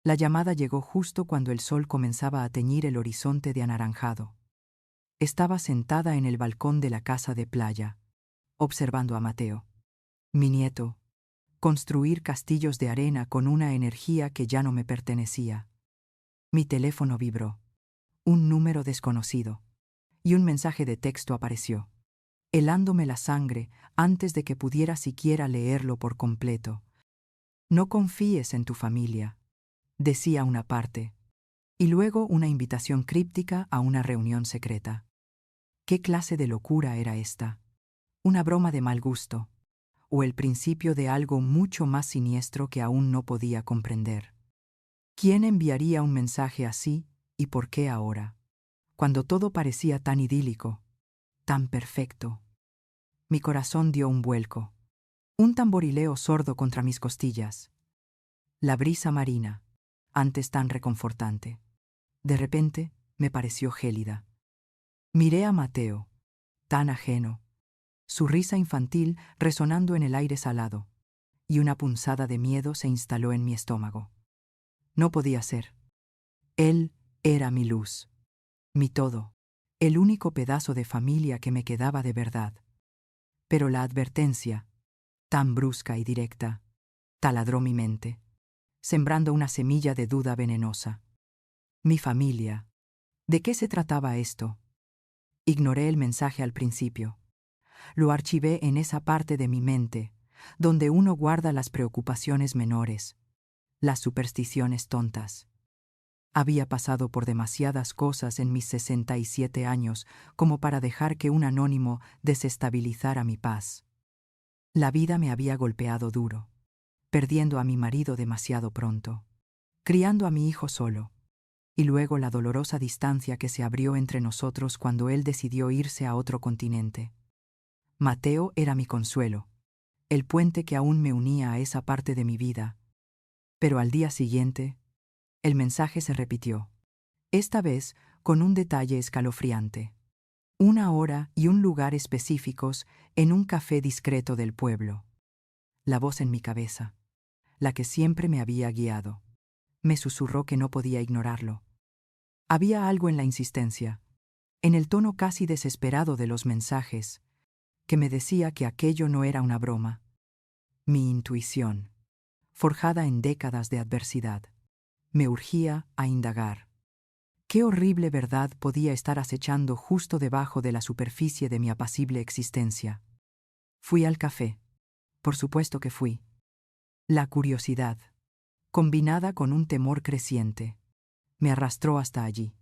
La llamada llegó justo cuando el sol comenzaba a teñir el horizonte de anaranjado. Estaba sentada en el balcón de la casa de playa, observando a Mateo, mi nieto, construir castillos de arena con una energía que ya no me pertenecía. Mi teléfono vibró. Un número desconocido. Y un mensaje de texto apareció, helándome la sangre antes de que pudiera siquiera leerlo por completo. No confíes en tu familia, decía una parte, y luego una invitación críptica a una reunión secreta. ¿Qué clase de locura era esta? ¿Una broma de mal gusto? ¿O el principio de algo mucho más siniestro que aún no podía comprender? ¿Quién enviaría un mensaje así y por qué ahora? Cuando todo parecía tan idílico, tan perfecto. Mi corazón dio un vuelco. Un tamborileo sordo contra mis costillas. La brisa marina, antes tan reconfortante, de repente me pareció gélida. Miré a Mateo, tan ajeno, su risa infantil resonando en el aire salado, y una punzada de miedo se instaló en mi estómago. No podía ser. Él era mi luz, mi todo, el único pedazo de familia que me quedaba de verdad. Pero la advertencia, tan brusca y directa, taladró mi mente, sembrando una semilla de duda venenosa. Mi familia. ¿De qué se trataba esto? Ignoré el mensaje al principio. Lo archivé en esa parte de mi mente, donde uno guarda las preocupaciones menores, las supersticiones tontas. Había pasado por demasiadas cosas en mis 67 años como para dejar que un anónimo desestabilizara mi paz. La vida me había golpeado duro, perdiendo a mi marido demasiado pronto, criando a mi hijo solo, y luego la dolorosa distancia que se abrió entre nosotros cuando él decidió irse a otro continente. Mateo era mi consuelo, el puente que aún me unía a esa parte de mi vida. Pero al día siguiente, el mensaje se repitió, esta vez con un detalle escalofriante. 1 hora y un lugar específicos en un café discreto del pueblo. La voz en mi cabeza, la que siempre me había guiado, me susurró que no podía ignorarlo. Había algo en la insistencia, en el tono casi desesperado de los mensajes, que me decía que aquello no era una broma. Mi intuición, forjada en décadas de adversidad, me urgía a indagar. ¿Qué horrible verdad podía estar acechando justo debajo de la superficie de mi apacible existencia? Fui al café. Por supuesto que fui. La curiosidad, combinada con un temor creciente, me arrastró hasta allí,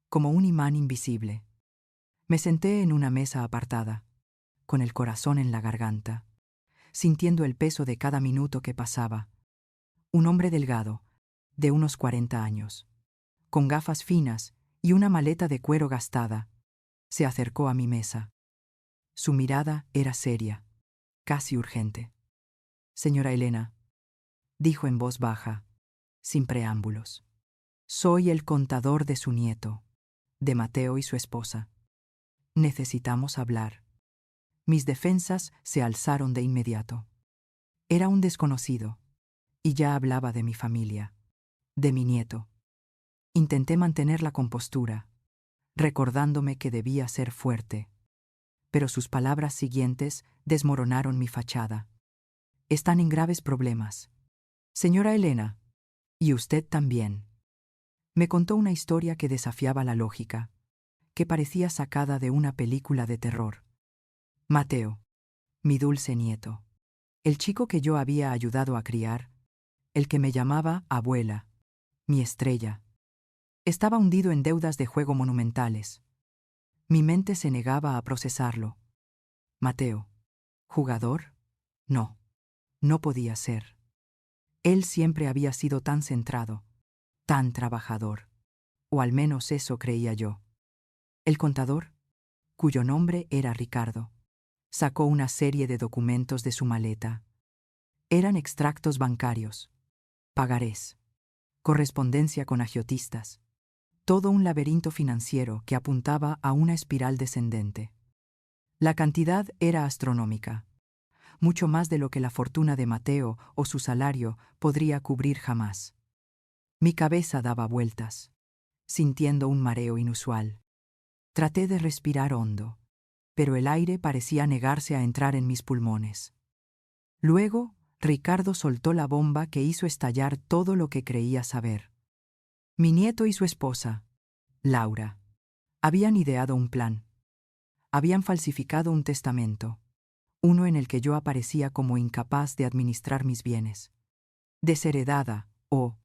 como un imán invisible. Me senté en una mesa apartada, con el corazón en la garganta, sintiendo el peso de cada minuto que pasaba. Un hombre delgado, de unos 40 años, con gafas finas y una maleta de cuero gastada, se acercó a mi mesa. Su mirada era seria, casi urgente. Señora Elena, dijo en voz baja, sin preámbulos. Soy el contador de su nieto, de Mateo y su esposa. Necesitamos hablar. Mis defensas se alzaron de inmediato. Era un desconocido, y ya hablaba de mi familia, de mi nieto. Intenté mantener la compostura, recordándome que debía ser fuerte, pero sus palabras siguientes desmoronaron mi fachada. Están en graves problemas. Señora Elena, y usted también. Me contó una historia que desafiaba la lógica, que parecía sacada de una película de terror. Mateo, mi dulce nieto, el chico que yo había ayudado a criar, el que me llamaba abuela, mi estrella, estaba hundido en deudas de juego monumentales. Mi mente se negaba a procesarlo. Mateo, ¿jugador? No, no podía ser. Él siempre había sido tan centrado, tan trabajador, o al menos eso creía yo. El contador, cuyo nombre era Ricardo, sacó una serie de documentos de su maleta. Eran extractos bancarios, pagarés, correspondencia con agiotistas, todo un laberinto financiero que apuntaba a una espiral descendente. La cantidad era astronómica, mucho más de lo que la fortuna de Mateo o su salario podría cubrir jamás. Mi cabeza daba vueltas, sintiendo un mareo inusual. Traté de respirar hondo, pero el aire parecía negarse a entrar en mis pulmones. Luego, Ricardo soltó la bomba que hizo estallar todo lo que creía saber. Mi nieto y su esposa, Laura, habían ideado un plan. Habían falsificado un testamento, uno en el que yo aparecía como incapaz de administrar mis bienes, desheredada o,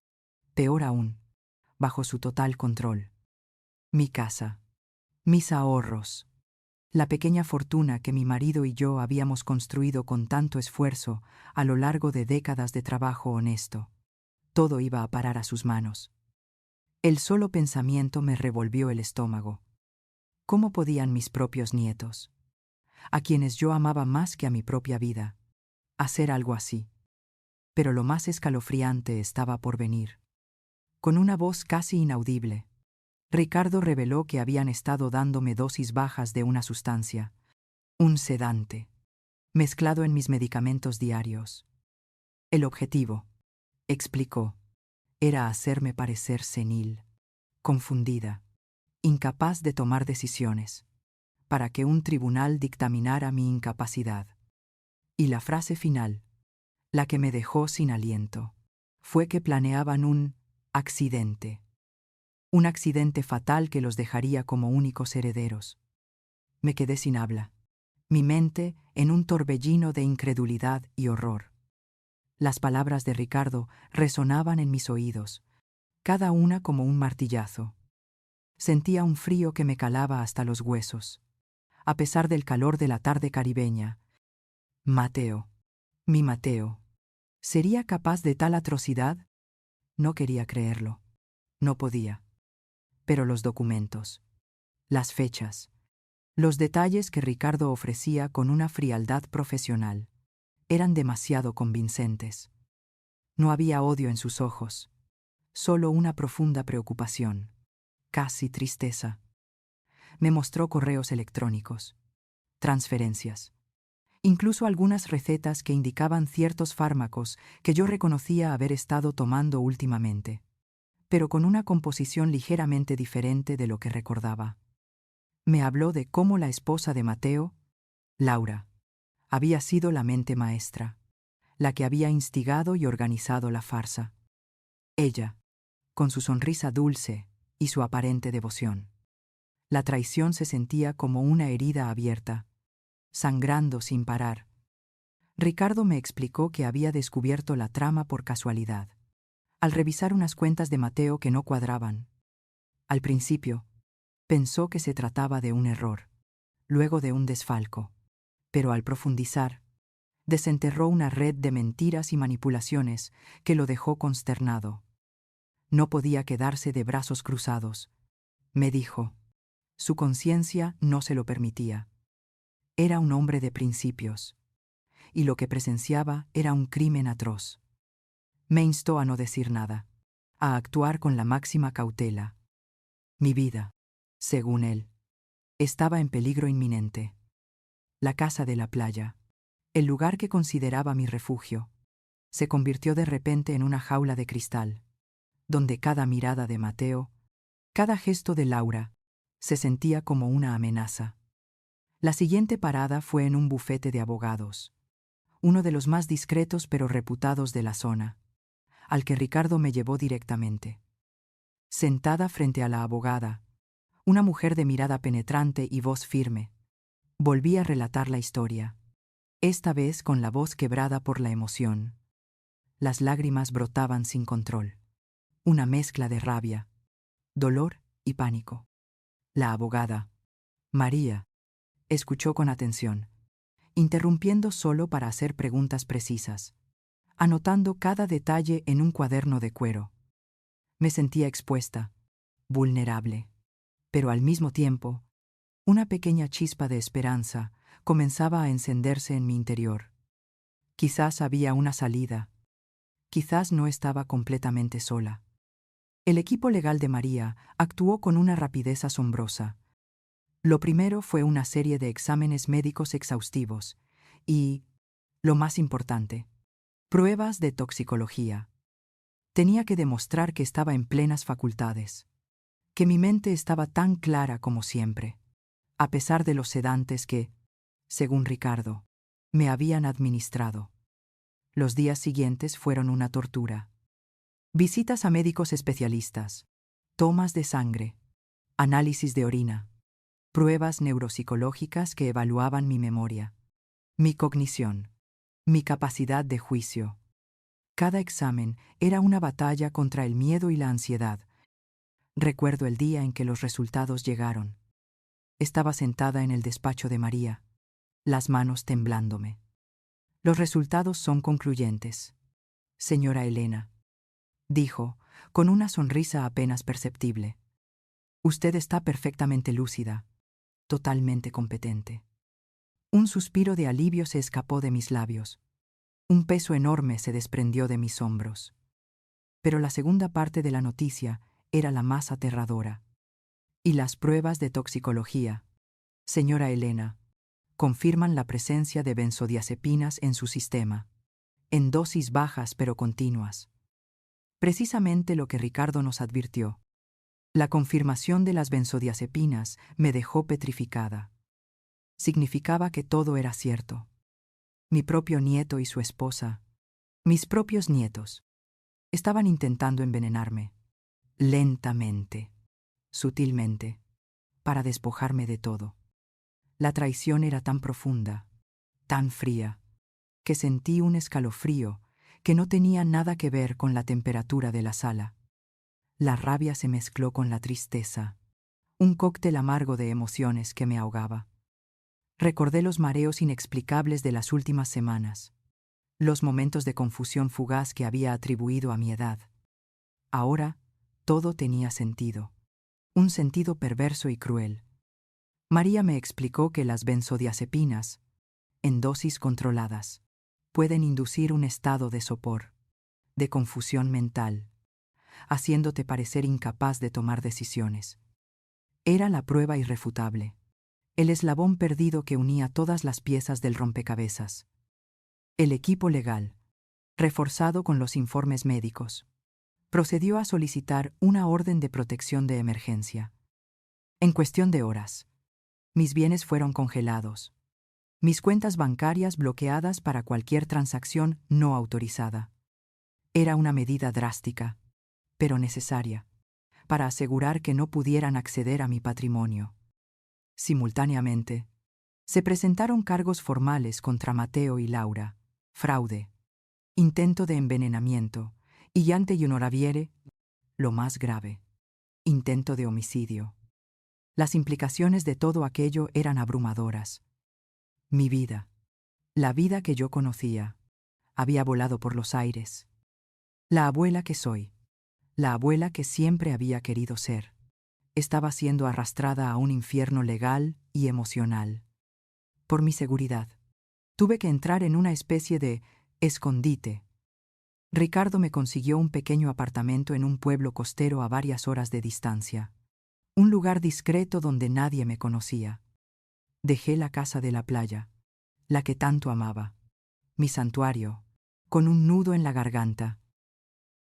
peor aún, bajo su total control. Mi casa, mis ahorros, la pequeña fortuna que mi marido y yo habíamos construido con tanto esfuerzo a lo largo de décadas de trabajo honesto, todo iba a parar a sus manos. El solo pensamiento me revolvió el estómago. ¿Cómo podían mis propios nietos, a quienes yo amaba más que a mi propia vida, hacer algo así? Pero lo más escalofriante estaba por venir. Con una voz casi inaudible, Ricardo reveló que habían estado dándome dosis bajas de una sustancia, un sedante, mezclado en mis medicamentos diarios. El objetivo, explicó, era hacerme parecer senil, confundida, incapaz de tomar decisiones, para que un tribunal dictaminara mi incapacidad. Y la frase final, la que me dejó sin aliento, fue que planeaban un accidente fatal que los dejaría como únicos herederos. Me quedé sin habla, mi mente en un torbellino de incredulidad y horror. Las palabras de Ricardo resonaban en mis oídos, cada una como un martillazo. Sentía un frío que me calaba hasta los huesos, a pesar del calor de la tarde caribeña. Mateo, mi Mateo, ¿sería capaz de tal atrocidad? No quería creerlo. No podía. Pero los documentos, las fechas, los detalles que Ricardo ofrecía con una frialdad profesional, eran demasiado convincentes. No había odio en sus ojos, solo una profunda preocupación, casi tristeza. Me mostró correos electrónicos, transferencias, incluso algunas recetas que indicaban ciertos fármacos que yo reconocía haber estado tomando últimamente, pero con una composición ligeramente diferente de lo que recordaba. Me habló de cómo la esposa de Mateo, Laura, había sido la mente maestra, la que había instigado y organizado la farsa. Ella, con su sonrisa dulce y su aparente devoción. La traición se sentía como una herida abierta, sangrando sin parar. Ricardo me explicó que había descubierto la trama por casualidad, al revisar unas cuentas de Mateo que no cuadraban. Al principio, pensó que se trataba de un error, luego de un desfalco, pero al profundizar, desenterró una red de mentiras y manipulaciones que lo dejó consternado. No podía quedarse de brazos cruzados, me dijo. Su conciencia no se lo permitía. Era un hombre de principios, y lo que presenciaba era un crimen atroz. Me instó a no decir nada, a actuar con la máxima cautela. Mi vida, según él, estaba en peligro inminente. La casa de la playa, el lugar que consideraba mi refugio, se convirtió de repente en una jaula de cristal, donde cada mirada de Mateo, cada gesto de Laura, se sentía como una amenaza. La siguiente parada fue en un bufete de abogados, uno de los más discretos pero reputados de la zona, al que Ricardo me llevó directamente. Sentada frente a la abogada, una mujer de mirada penetrante y voz firme, volví a relatar la historia, esta vez con la voz quebrada por la emoción. Las lágrimas brotaban sin control, una mezcla de rabia, dolor y pánico. La abogada, María, escuchó con atención, interrumpiendo solo para hacer preguntas precisas, anotando cada detalle en un cuaderno de cuero. Me sentía expuesta, vulnerable, pero al mismo tiempo, una pequeña chispa de esperanza comenzaba a encenderse en mi interior. Quizás había una salida, quizás no estaba completamente sola. El equipo legal de María actuó con una rapidez asombrosa. Lo primero fue una serie de exámenes médicos exhaustivos y, lo más importante, pruebas de toxicología. Tenía que demostrar que estaba en plenas facultades, que mi mente estaba tan clara como siempre, a pesar de los sedantes que, según Ricardo, me habían administrado. Los días siguientes fueron una tortura. Visitas a médicos especialistas, tomas de sangre, análisis de orina, pruebas neuropsicológicas que evaluaban mi memoria, mi cognición, mi capacidad de juicio. Cada examen era una batalla contra el miedo y la ansiedad. Recuerdo el día en que los resultados llegaron. Estaba sentada en el despacho de María, las manos temblándome. Los resultados son concluyentes, señora Elena, dijo, con una sonrisa apenas perceptible. Usted está perfectamente lúcida, totalmente competente. Un suspiro de alivio se escapó de mis labios. Un peso enorme se desprendió de mis hombros. Pero la segunda parte de la noticia era la más aterradora. Y las pruebas de toxicología, señora Elena, confirman la presencia de benzodiazepinas en su sistema, en dosis bajas pero continuas. Precisamente lo que Ricardo nos advirtió. La confirmación de las benzodiazepinas me dejó petrificada. Significaba que todo era cierto. Mi propio nieto y su esposa, mis propios nietos, estaban intentando envenenarme, lentamente, sutilmente, para despojarme de todo. La traición era tan profunda, tan fría, que sentí un escalofrío que no tenía nada que ver con la temperatura de la sala. La rabia se mezcló con la tristeza, un cóctel amargo de emociones que me ahogaba. Recordé los mareos inexplicables de las últimas semanas, los momentos de confusión fugaz que había atribuido a mi edad. Ahora, todo tenía sentido, un sentido perverso y cruel. María me explicó que las benzodiazepinas, en dosis controladas, pueden inducir un estado de sopor, de confusión mental, haciéndote parecer incapaz de tomar decisiones. Era la prueba irrefutable, el eslabón perdido que unía todas las piezas del rompecabezas. El equipo legal, reforzado con los informes médicos, procedió a solicitar una orden de protección de emergencia. En cuestión de horas, mis bienes fueron congelados, mis cuentas bancarias bloqueadas para cualquier transacción no autorizada. Era una medida drástica, pero necesaria, para asegurar que no pudieran acceder a mi patrimonio. Simultáneamente, se presentaron cargos formales contra Mateo y Laura, fraude, intento de envenenamiento, y ante Honoraviere, lo más grave, intento de homicidio. Las implicaciones de todo aquello eran abrumadoras. Mi vida, la vida que yo conocía, había volado por los aires. La abuela que soy, la abuela que siempre había querido ser, estaba siendo arrastrada a un infierno legal y emocional. Por mi seguridad, tuve que entrar en una especie de escondite. Ricardo me consiguió un pequeño apartamento en un pueblo costero a varias horas de distancia. Un lugar discreto donde nadie me conocía. Dejé la casa de la playa, la que tanto amaba, mi santuario, con un nudo en la garganta.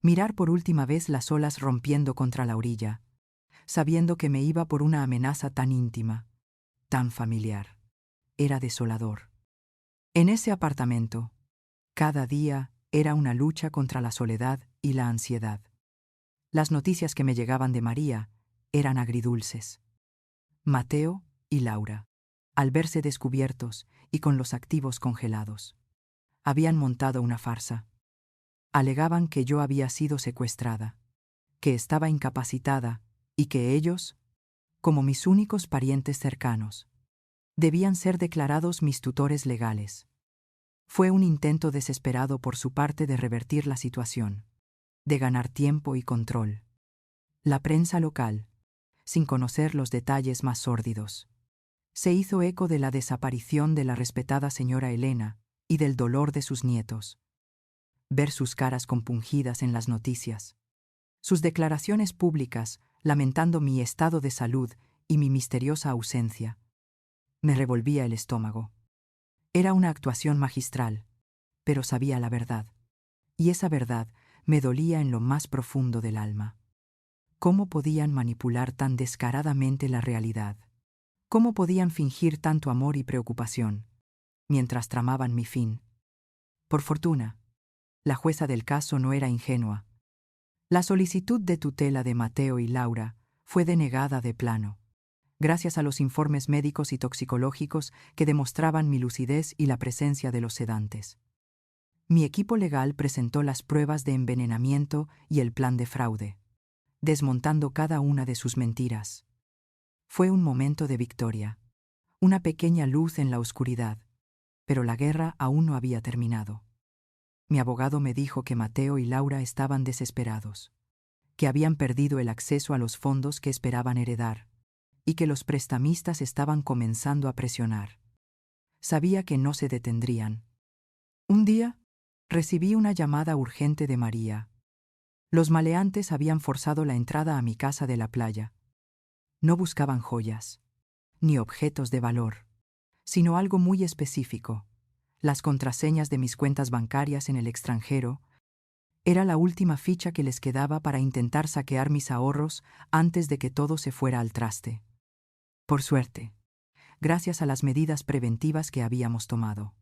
Mirar por última vez las olas rompiendo contra la orilla, sabiendo que me iba por una amenaza tan íntima, tan familiar. Era desolador. En ese apartamento, cada día era una lucha contra la soledad y la ansiedad. Las noticias que me llegaban de María eran agridulces. Mateo y Laura, al verse descubiertos y con los activos congelados, habían montado una farsa. Alegaban que yo había sido secuestrada, que estaba incapacitada y que ellos, como mis únicos parientes cercanos, debían ser declarados mis tutores legales. Fue un intento desesperado por su parte de revertir la situación, de ganar tiempo y control. La prensa local, sin conocer los detalles más sórdidos, se hizo eco de la desaparición de la respetada señora Elena y del dolor de sus nietos. Ver sus caras compungidas en las noticias, sus declaraciones públicas lamentando mi estado de salud y mi misteriosa ausencia, me revolvía el estómago. Era una actuación magistral, pero sabía la verdad, y esa verdad Me dolía en lo más profundo del alma. ¿Cómo podían manipular tan descaradamente la realidad? ¿Cómo podían fingir tanto amor y preocupación, mientras tramaban mi fin? Por fortuna, la jueza del caso no era ingenua. La solicitud de tutela de Mateo y Laura fue denegada de plano, gracias a los informes médicos y toxicológicos que demostraban mi lucidez y la presencia de los sedantes. Mi equipo legal presentó las pruebas de envenenamiento y el plan de fraude, desmontando cada una de sus mentiras. Fue un momento de victoria, una pequeña luz en la oscuridad, pero la guerra aún no había terminado. Mi abogado me dijo que Mateo y Laura estaban desesperados, que habían perdido el acceso a los fondos que esperaban heredar, y que los prestamistas estaban comenzando a presionar. Sabía que no se detendrían. Un día, recibí una llamada urgente de María. Los maleantes habían forzado la entrada a mi casa de la playa. No buscaban joyas, ni objetos de valor, sino algo muy específico: las contraseñas de mis cuentas bancarias en el extranjero. Era la última ficha que les quedaba para intentar saquear mis ahorros antes de que todo se fuera al traste. Por suerte, gracias a las medidas preventivas que habíamos tomado,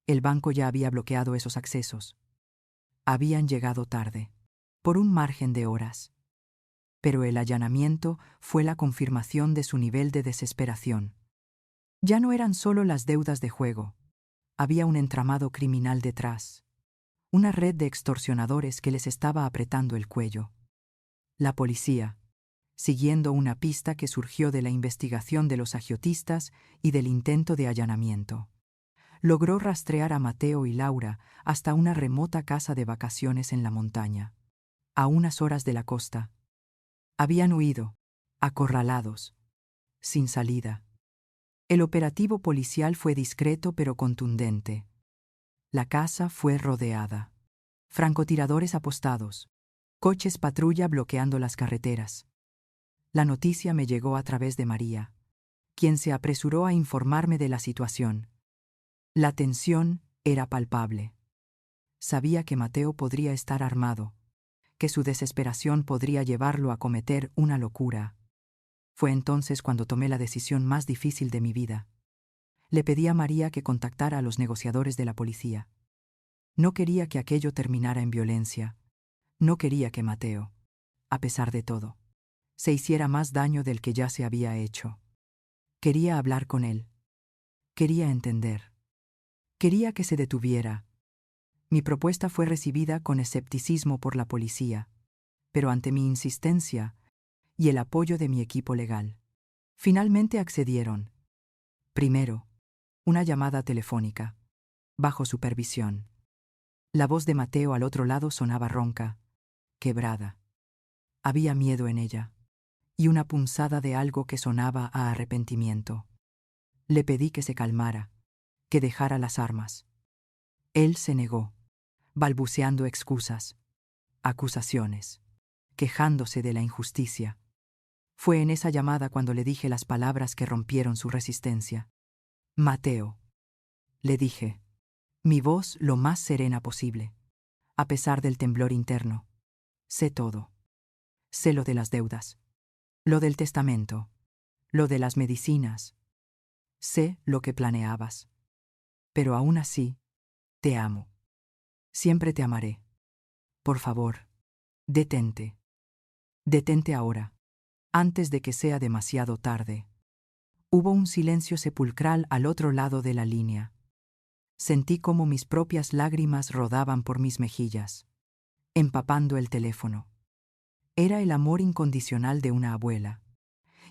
el banco ya había bloqueado esos accesos. Habían llegado tarde, por un margen de horas. Pero el allanamiento fue la confirmación de su nivel de desesperación. Ya no eran solo las deudas de juego. Había un entramado criminal detrás, una red de extorsionadores que les estaba apretando el cuello. La policía, siguiendo una pista que surgió de la investigación de los agiotistas y del intento de allanamiento, logró rastrear a Mateo y Laura hasta una remota casa de vacaciones en la montaña, a unas horas de la costa. Habían huido, acorralados, sin salida. El operativo policial fue discreto pero contundente. La casa fue rodeada. Francotiradores apostados, coches patrulla bloqueando las carreteras. La noticia me llegó a través de María, quien se apresuró a informarme de la situación. La tensión era palpable. Sabía que Mateo podría estar armado, que su desesperación podría llevarlo a cometer una locura. Fue entonces cuando tomé la decisión más difícil de mi vida. Le pedí a María que contactara a los negociadores de la policía. No quería que aquello terminara en violencia. No quería que Mateo, a pesar de todo, se hiciera más daño del que ya se había hecho. Quería hablar con él. Quería entender. Quería que se detuviera. Mi propuesta fue recibida con escepticismo por la policía, pero ante mi insistencia y el apoyo de mi equipo legal, finalmente accedieron. Primero, una llamada telefónica, bajo supervisión. La voz de Mateo al otro lado sonaba ronca, quebrada. Había miedo en ella, y una punzada de algo que sonaba a arrepentimiento. Le pedí que se calmara, que dejara las armas. Él se negó, balbuceando excusas, acusaciones, quejándose de la injusticia. Fue en esa llamada cuando le dije las palabras que rompieron su resistencia. Mateo, le dije, mi voz lo más serena posible, a pesar del temblor interno. Sé todo. Sé lo de las deudas, lo del testamento, lo de las medicinas. Sé lo que planeabas. Pero aún así, te amo. Siempre te amaré. Por favor, detente. Detente ahora, antes de que sea demasiado tarde. Hubo un silencio sepulcral al otro lado de la línea. Sentí como mis propias lágrimas rodaban por mis mejillas, empapando el teléfono. Era el amor incondicional de una abuela,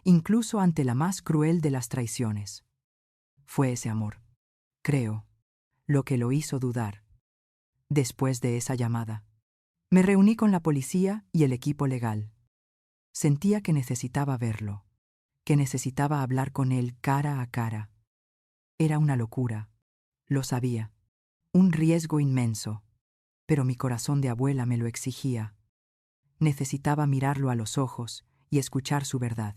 incluso ante la más cruel de las traiciones. Fue ese amor, creo, lo que lo hizo dudar. Después de esa llamada, me reuní con la policía y el equipo legal. Sentía que necesitaba verlo, que necesitaba hablar con él cara a cara. Era una locura, lo sabía, un riesgo inmenso, pero mi corazón de abuela me lo exigía. Necesitaba mirarlo a los ojos y escuchar su verdad,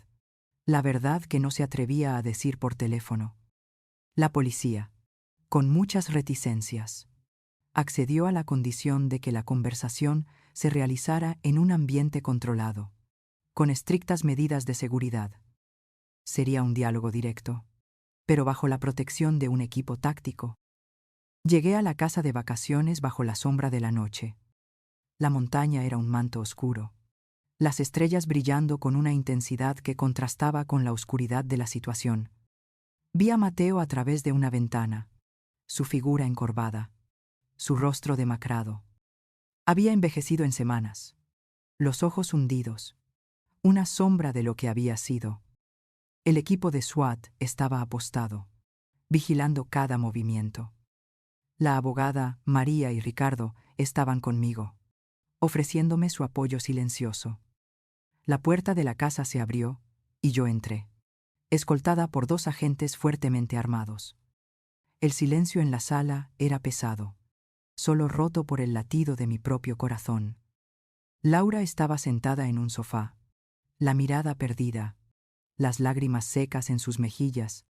la verdad que no se atrevía a decir por teléfono. La policía, con muchas reticencias, accedió a la condición de que la conversación se realizara en un ambiente controlado, con estrictas medidas de seguridad. Sería un diálogo directo, pero bajo la protección de un equipo táctico. Llegué a la casa de vacaciones bajo la sombra de la noche. La montaña era un manto oscuro, las estrellas brillando con una intensidad que contrastaba con la oscuridad de la situación. Vi a Mateo a través de una ventana, su figura encorvada, su rostro demacrado. Había envejecido en semanas, los ojos hundidos, una sombra de lo que había sido. El equipo de SWAT estaba apostado, vigilando cada movimiento. La abogada, María y Ricardo estaban conmigo, ofreciéndome su apoyo silencioso. La puerta de la casa se abrió y yo entré, escoltada por 2 agentes fuertemente armados. El silencio en la sala era pesado, solo roto por el latido de mi propio corazón. Laura estaba sentada en un sofá, la mirada perdida, las lágrimas secas en sus mejillas.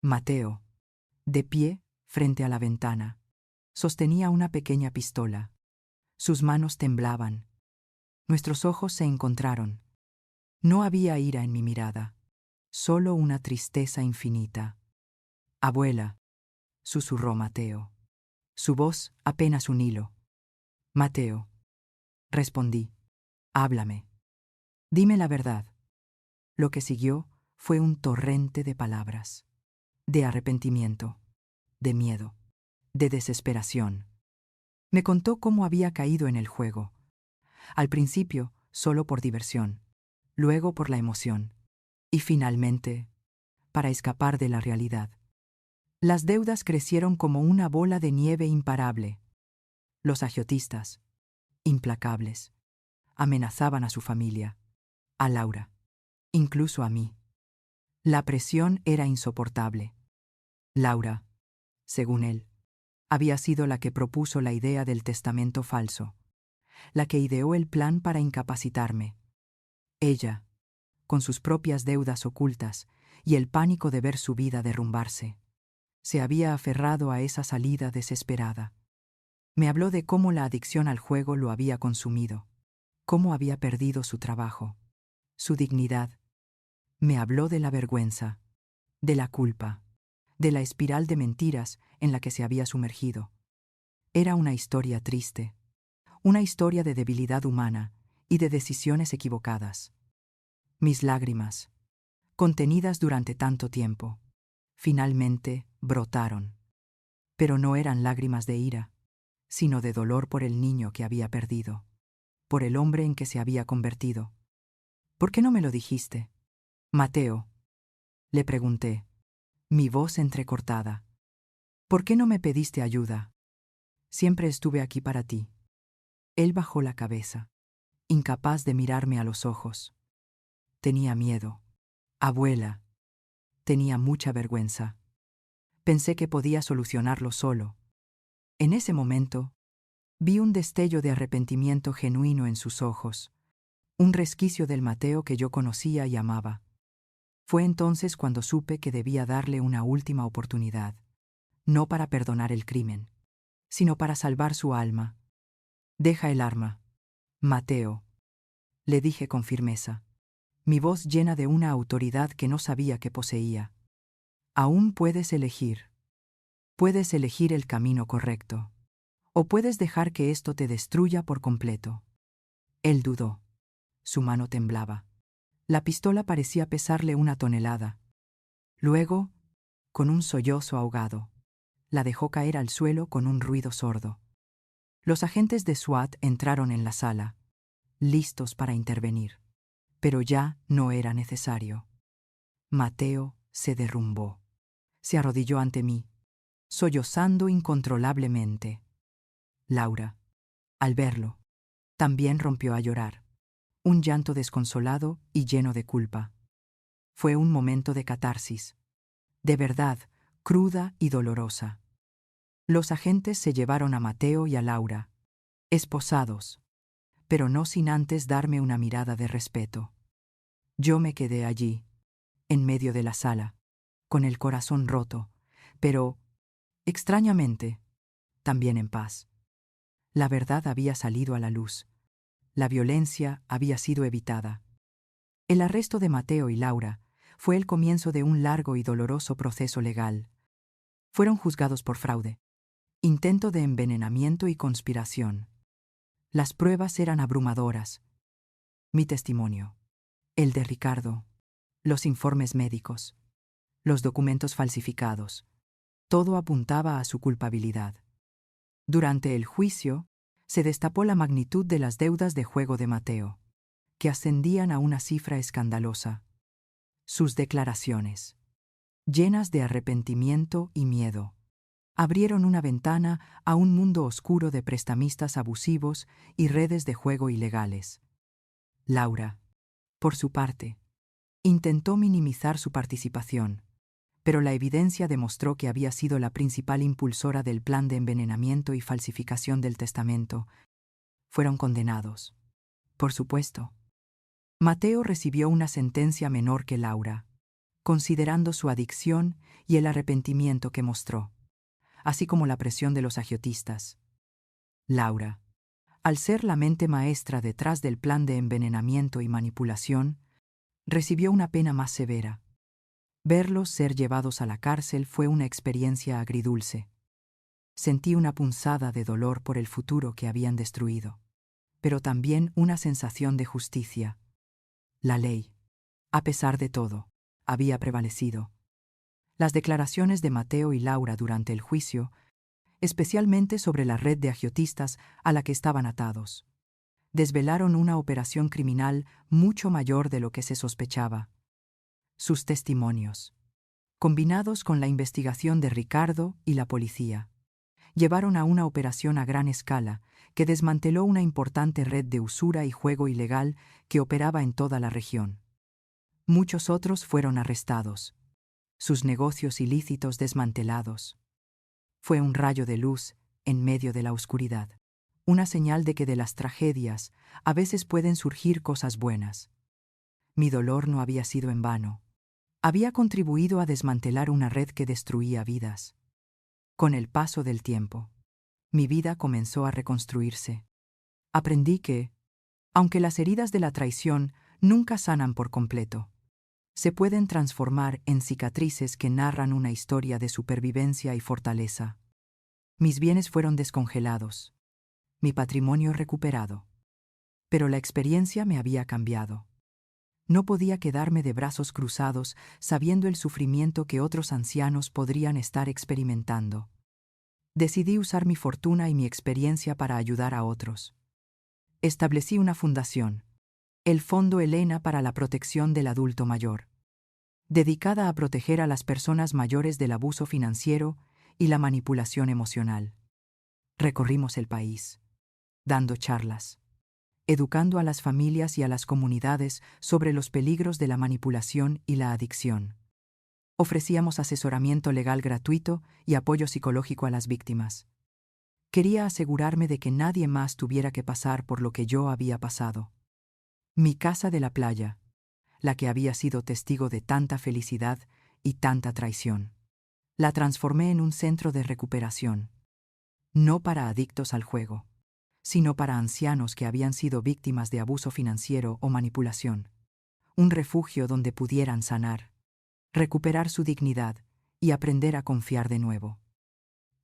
Mateo, de pie, frente a la ventana, sostenía una pequeña pistola. Sus manos temblaban. Nuestros ojos se encontraron. No había ira en mi mirada, solo una tristeza infinita. «Abuela», susurró Mateo. Su voz apenas un hilo. «Mateo», respondí, «háblame. Dime la verdad». Lo que siguió fue un torrente de palabras, de arrepentimiento, de miedo, de desesperación. Me contó cómo había caído en el juego. Al principio, solo por diversión, luego por la emoción, y finalmente, para escapar de la realidad. Las deudas crecieron como una bola de nieve imparable. Los agiotistas, implacables, amenazaban a su familia, a Laura, incluso a mí. La presión era insoportable. Laura, según él, había sido la que propuso la idea del testamento falso, la que ideó el plan para incapacitarme. Ella, con sus propias deudas ocultas y el pánico de ver su vida derrumbarse, se había aferrado a esa salida desesperada. Me habló de cómo la adicción al juego lo había consumido, cómo había perdido su trabajo, su dignidad. Me habló de la vergüenza, de la culpa, de la espiral de mentiras en la que se había sumergido. Era una historia triste, una historia de debilidad humana y de decisiones equivocadas. Mis lágrimas, contenidas durante tanto tiempo, finalmente brotaron. Pero no eran lágrimas de ira, sino de dolor por el niño que había perdido, por el hombre en que se había convertido. «¿Por qué no me lo dijiste, Mateo?», le pregunté, mi voz entrecortada. «¿Por qué no me pediste ayuda? Siempre estuve aquí para ti». Él bajó la cabeza, incapaz de mirarme a los ojos. Tenía miedo. «Abuela», tenía mucha vergüenza. Pensé que podía solucionarlo solo. En ese momento, vi un destello de arrepentimiento genuino en sus ojos, un resquicio del Mateo que yo conocía y amaba. Fue entonces cuando supe que debía darle una última oportunidad, no para perdonar el crimen, sino para salvar su alma. «Deja el arma, Mateo», le dije con firmeza, mi voz llena de una autoridad que no sabía que poseía. «Aún puedes elegir. Puedes elegir el camino correcto. O puedes dejar que esto te destruya por completo». Él dudó. Su mano temblaba. La pistola parecía pesarle 1 tonelada. Luego, con un sollozo ahogado, la dejó caer al suelo con un ruido sordo. Los agentes de SWAT entraron en la sala, listos para intervenir. Pero ya no era necesario. Mateo se derrumbó. Se arrodilló ante mí, sollozando incontrolablemente. Laura, al verlo, también rompió a llorar, un llanto desconsolado y lleno de culpa. Fue un momento de catarsis, de verdad, cruda y dolorosa. Los agentes se llevaron a Mateo y a Laura, esposados, pero no sin antes darme una mirada de respeto. Yo me quedé allí, en medio de la sala, con el corazón roto, pero, extrañamente, también en paz. La verdad había salido a la luz. La violencia había sido evitada. El arresto de Mateo y Laura fue el comienzo de un largo y doloroso proceso legal. Fueron juzgados por fraude, intento de envenenamiento y conspiración. Las pruebas eran abrumadoras. Mi testimonio, el de Ricardo, los informes médicos, los documentos falsificados, todo apuntaba a su culpabilidad. Durante el juicio, se destapó la magnitud de las deudas de juego de Mateo, que ascendían a una cifra escandalosa. Sus declaraciones, llenas de arrepentimiento y miedo, abrieron una ventana a un mundo oscuro de prestamistas abusivos y redes de juego ilegales. Laura, por su parte, intentó minimizar su participación, pero la evidencia demostró que había sido la principal impulsora del plan de envenenamiento y falsificación del testamento. Fueron condenados. Por supuesto. Mateo recibió una sentencia menor que Laura, considerando su adicción y el arrepentimiento que mostró, así como la presión de los agiotistas. Laura, al ser la mente maestra detrás del plan de envenenamiento y manipulación, recibió una pena más severa. Verlos ser llevados a la cárcel fue una experiencia agridulce. Sentí una punzada de dolor por el futuro que habían destruido, pero también una sensación de justicia. La ley, a pesar de todo, había prevalecido. Las declaraciones de Mateo y Laura durante el juicio, especialmente sobre la red de agiotistas a la que estaban atados, desvelaron una operación criminal mucho mayor de lo que se sospechaba. Sus testimonios, combinados con la investigación de Ricardo y la policía, llevaron a una operación a gran escala que desmanteló una importante red de usura y juego ilegal que operaba en toda la región. Muchos otros fueron arrestados, sus negocios ilícitos desmantelados. Fue un rayo de luz en medio de la oscuridad, una señal de que de las tragedias a veces pueden surgir cosas buenas. Mi dolor no había sido en vano. Había contribuido a desmantelar una red que destruía vidas. Con el paso del tiempo, mi vida comenzó a reconstruirse. Aprendí que, aunque las heridas de la traición nunca sanan por completo, se pueden transformar en cicatrices que narran una historia de supervivencia y fortaleza. Mis bienes fueron descongelados, mi patrimonio recuperado. Pero la experiencia me había cambiado. No podía quedarme de brazos cruzados sabiendo el sufrimiento que otros ancianos podrían estar experimentando. Decidí usar mi fortuna y mi experiencia para ayudar a otros. Establecí una fundación, el Fondo Elena para la Protección del Adulto Mayor, dedicada a proteger a las personas mayores del abuso financiero y la manipulación emocional. Recorrimos el país, dando charlas, educando a las familias y a las comunidades sobre los peligros de la manipulación y la adicción. Ofrecíamos asesoramiento legal gratuito y apoyo psicológico a las víctimas. Quería asegurarme de que nadie más tuviera que pasar por lo que yo había pasado. Mi casa de la playa, la que había sido testigo de tanta felicidad y tanta traición, la transformé en un centro de recuperación, no para adictos al juego, sino para ancianos que habían sido víctimas de abuso financiero o manipulación. Un refugio donde pudieran sanar, recuperar su dignidad y aprender a confiar de nuevo.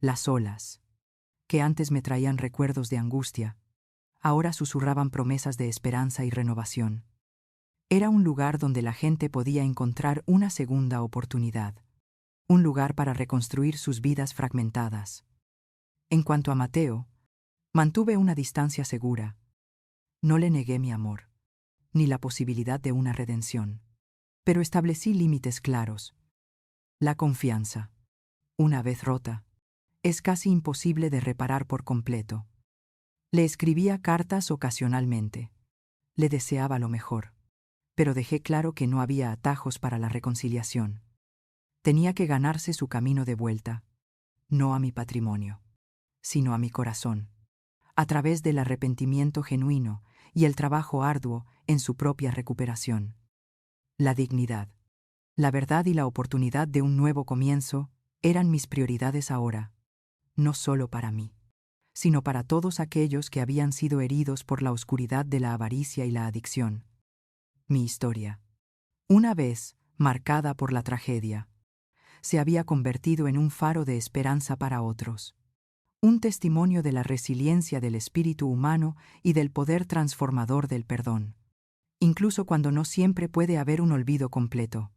Las olas, que antes me traían recuerdos de angustia, ahora susurraban promesas de esperanza y renovación. Era un lugar donde la gente podía encontrar una segunda oportunidad, un lugar para reconstruir sus vidas fragmentadas. En cuanto a Mateo, mantuve una distancia segura. No le negué mi amor, ni la posibilidad de una redención. Pero establecí límites claros. La confianza, una vez rota, es casi imposible de reparar por completo. Le escribía cartas ocasionalmente. Le deseaba lo mejor. Pero dejé claro que no había atajos para la reconciliación. Tenía que ganarse su camino de vuelta, no a mi patrimonio, sino a mi corazón, a través del arrepentimiento genuino y el trabajo arduo en su propia recuperación. La dignidad, la verdad y la oportunidad de un nuevo comienzo eran mis prioridades ahora, no solo para mí, sino para todos aquellos que habían sido heridos por la oscuridad de la avaricia y la adicción. Mi historia, una vez marcada por la tragedia, se había convertido en un faro de esperanza para otros. Un testimonio de la resiliencia del espíritu humano y del poder transformador del perdón. Incluso cuando no siempre puede haber un olvido completo.